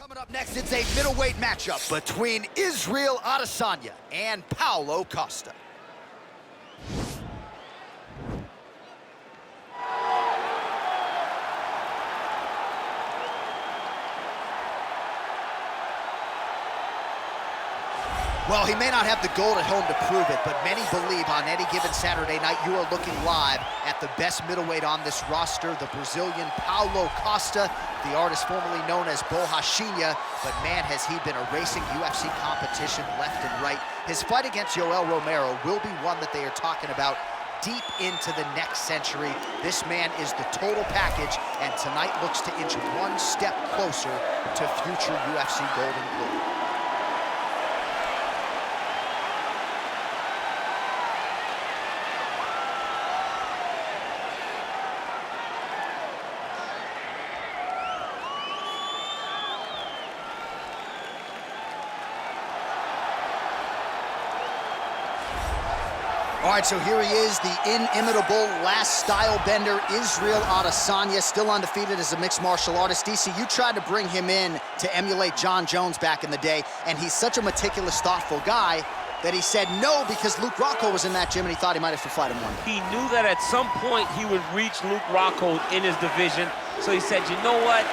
Coming up next, it's a middleweight matchup between Israel Adesanya and Paulo Costa. Well, he may not have the gold at home to prove it, but many believe on any given Saturday night you are looking live at the best middleweight on this roster, the Brazilian Paulo Costa, the artist formerly known as Ozxioan, but man, has he been erasing UFC competition left and right. His fight against Yoel Romero will be one that they are talking about deep into the next century. This man is the total package, and tonight looks to inch one step closer to future UFC golden glory. All right, so here he is, the inimitable last style bender, Israel Adesanya, still undefeated as a mixed martial artist. DC, you tried to bring him in to emulate John Jones back in the day, and he's such a meticulous, thoughtful guy that he said no because Luke Rockhold was in that gym and he thought he might have to fight him one day. He knew that at some point he would reach Luke Rockhold in his division, so he said, you know what?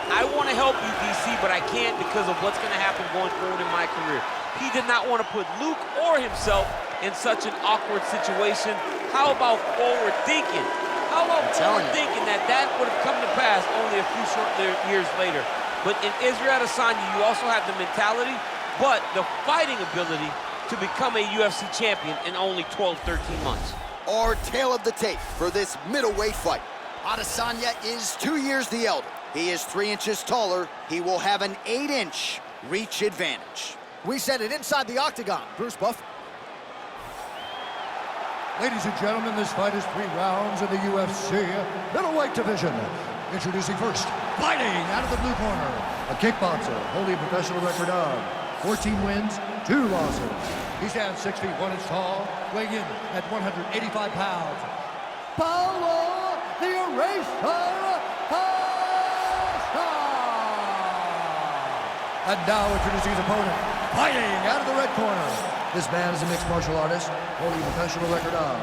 I want to help you, DC, but I can't because of what's going to happen going forward in my career. He did not want to put Luke or himself in such an awkward situation. How about forward thinking? How about forward thinking that would have come to pass only a few short years later? But in Israel Adesanya, you also have the mentality, but the fighting ability to become a UFC champion in only 12, 13 months. Our tale of the tape for this middleweight fight. Adesanya is 2 years the elder. He is 3 inches taller. He will have an 8-inch reach advantage. We set it inside the octagon. Bruce Buff. Ladies and gentlemen, this fight is 3 rounds in the UFC middleweight division. Introducing first, fighting out of the blue corner, a kickboxer holding a professional record of 14 wins, 2 losses. He stands 6 feet 1 inch tall, weighing in at 185 pounds. Paulo, the Eraser Costa! And now introducing his opponent, fighting out of the red corner. This man is a mixed martial artist, holding a professional record of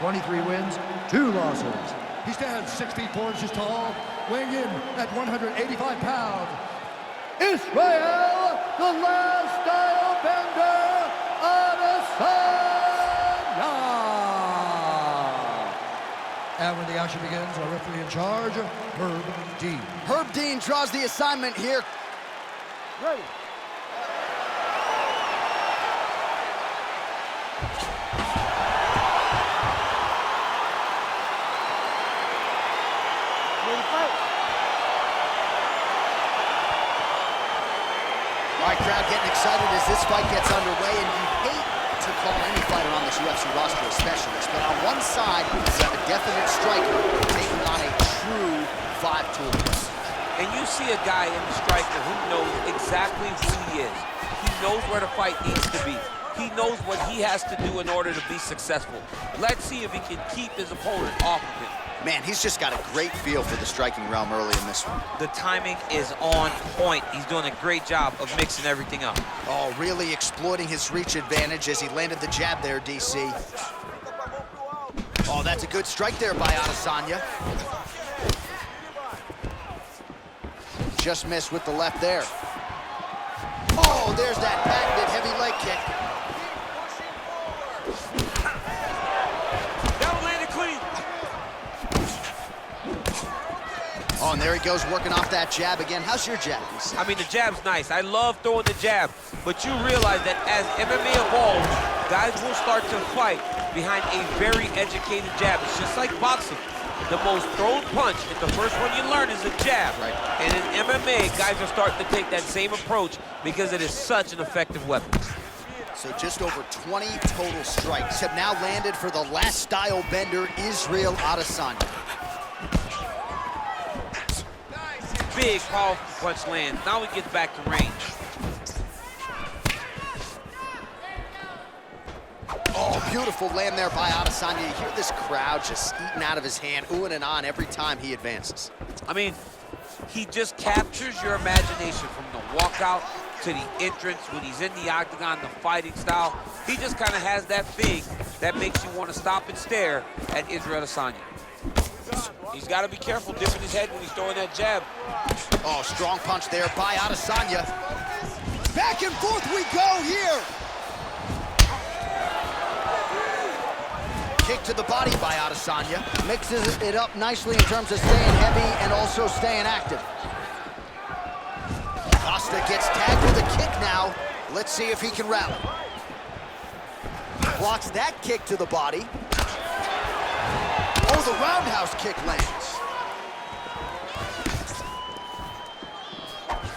23 wins, 2 losses. He stands 6 feet 4 inches tall, weighing in at 185 pounds. Israel, the last style bender, Adesanya! And when the action begins, our referee in charge, Herb Dean. Herb Dean draws the assignment here. Ready. All right, crowd getting excited as this fight gets underway, and you hate to call any fighter on this UFC roster a specialist, but on one side, you have a definite striker taking on a true 5-tool player. And you see a guy in the striker who knows exactly who he is. He knows where the fight needs to be. He knows what he has to do in order to be successful. Let's see if he can keep his opponent off of him. Man, he's just got a great feel for the striking realm early in this one. The timing is on point. He's doing a great job of mixing everything up. Oh, really exploiting his reach advantage as he landed the jab there, DC. Oh, that's a good strike there by Adesanya. Just missed with the left there. Oh, there's that patented heavy leg kick. Oh, and there he goes, working off that jab again. How's your jab? I mean, the jab's nice. I love throwing the jab, but you realize that as MMA evolves, guys will start to fight behind a very educated jab. It's just like boxing. The most thrown punch, and the first one you learn is a jab. Right. And in MMA, guys are starting to take that same approach because it is such an effective weapon. So just over 20 total strikes have now landed for the last style bender, Israel Adesanya. Big, powerful punch lands. Now he gets back to range. Oh, beautiful land there by Adesanya. You hear this crowd just eating out of his hand, oohing and on every time he advances. I mean, He just captures your imagination from the walkout to the entrance when he's in the octagon, the fighting style. He just kind of has that thing that makes you want to stop and stare at Israel Adesanya. He's got to be careful dipping his head when he's throwing that jab. Oh, strong punch there by Adesanya. Back and forth we go here. Kick to the body by Adesanya. Mixes it up nicely in terms of staying heavy and also staying active. Costa gets tagged with a kick now. Let's see if he can rally. Blocks that kick to the body. Oh, the roundhouse kick lands.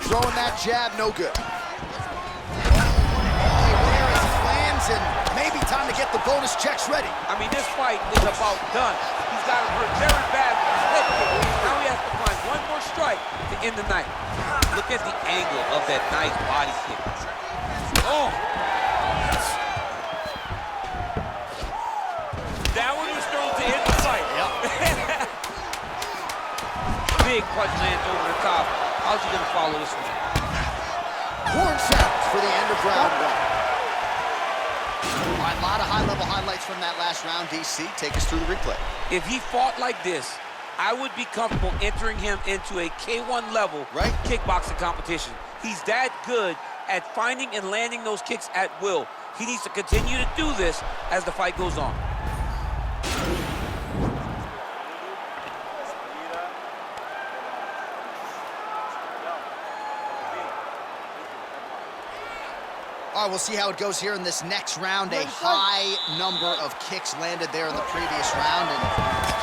Throwing that jab, no good. And maybe time to get the bonus checks ready. I mean, this fight is about done. He's got him hurt very bad with his head kick. Now he has to find one more strike to end the night. Look at the angle of that nice body kick. Oh! That one was thrown to end the fight. Yep. Big punch lands over the top. How's he gonna follow this one? Horn sounds for the end of round one. All right, a lot of high-level highlights from that last round. DC, take us through the replay. If he fought like this, I would be comfortable entering him into a K1 level kickboxing competition. He's that good at finding and landing those kicks at will. He needs to continue to do this as the fight goes on. All right, we'll see how it goes here in this next round. A high number of kicks landed there in the previous round, and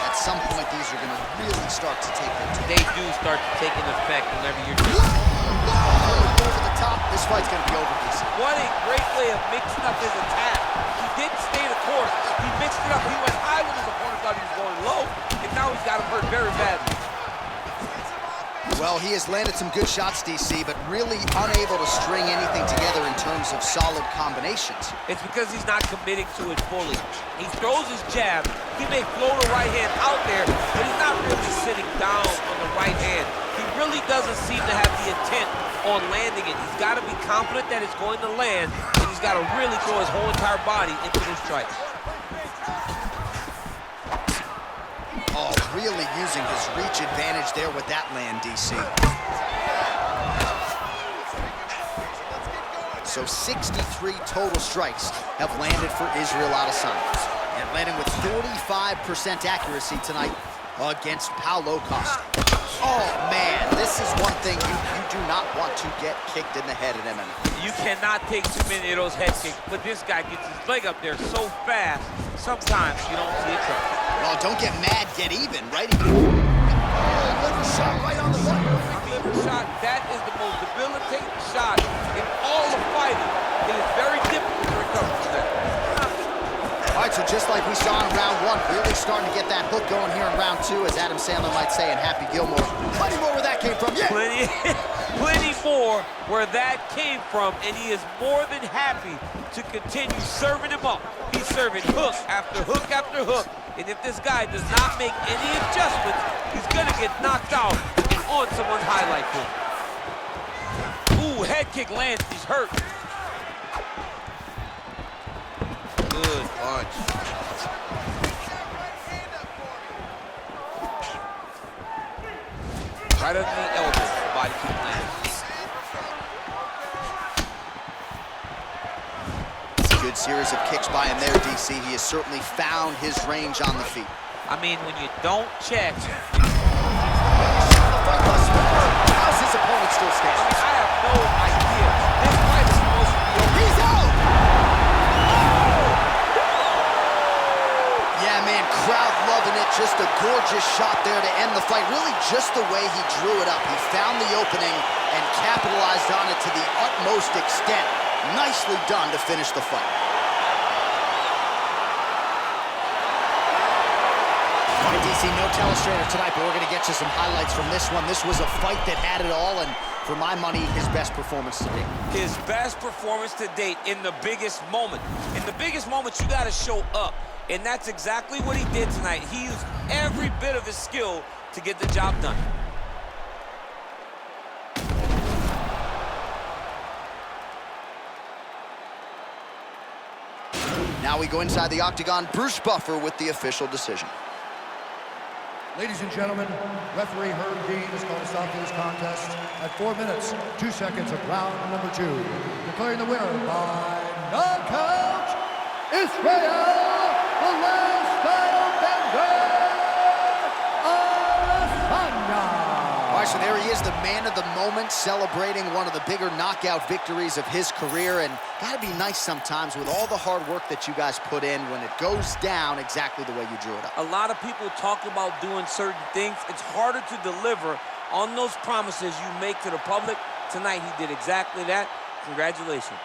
at some point, these are going to really start to take their toll. They do start to take an effect whenever you're doing over the top. This fight's going to be over, DC. What a great way of mixing up his attack. He didn't stay the course. He mixed it up. He went high when his opponent thought he was going low, and now he's got him hurt very badly. Well, he has landed some good shots, DC, but really unable to string anything together in terms of solid combinations. It's because he's not committing to it fully. He throws his jab. He may float a right hand out there, but he's not really sitting down on the right hand. He really doesn't seem to have the intent on landing it. He's got to be confident that it's going to land, and he's got to really throw his whole entire body into those strikes. Oh, really using his reach advantage there with that land, DC. So 63 total strikes have landed for Israel Adesanya. And landing with 45% accuracy tonight against Paulo Costa. Oh, man, this is one thing you do not want to get kicked in the head at MMA. You cannot take too many of those head kicks, but this guy gets his leg up there so fast, sometimes you don't see it coming. Well, don't get mad, get even, right? Liver shot right on the button. Liver shot, that is the most debilitating shot in all of fighting. It is very difficult to recover from that. All right, so just like we saw in round one, really starting to get that hook going here in round two, as Adam Sandler might say, and Happy Gilmore. Plenty more where that came from, yeah! Plenty more where that came from, and he is more than happy to continue serving him up. He's serving hook after hook after hook, and if this guy does not make any adjustments, he's gonna get knocked out and on someone's highlight film. Ooh, head kick lands, he's hurt. Good punch. Right under the elbow, the body kick lands. Good series of kicks by him there, DC. He has certainly found his range on the feet. I mean, when you don't check. How's his opponent still standing? I have no idea. This fight is supposed to be over. He's out! Yeah, man, crowd loving it. Just a gorgeous shot there to end the fight. Really just the way he drew it up. He found the opening and capitalized on it to the utmost extent. Nicely done to finish the fight. All right, DC, no telestrator tonight, but we're going to get you some highlights from this one. This was a fight that had it all, and for my money, his best performance to date. His best performance to date in the biggest moment. In the biggest moment, you got to show up, and that's exactly what he did tonight. He used every bit of his skill to get the job done. Now we go inside the octagon. Bruce Buffer with the official decision. Ladies and gentlemen, referee Herb Dean has called a stop to this contest at 4 minutes, 2 seconds of round number 2. Declaring the winner by knockout, Israel, the last title bender, Adesanya. All right, so there he is, the man of the moment, celebrating one of the bigger knockout victories of his career. And gotta be nice sometimes with all the hard work that you guys put in when it goes down exactly the way you drew it up. A lot of people talk about doing certain things. It's harder to deliver on those promises you make to the public. Tonight, he did exactly that. Congratulations.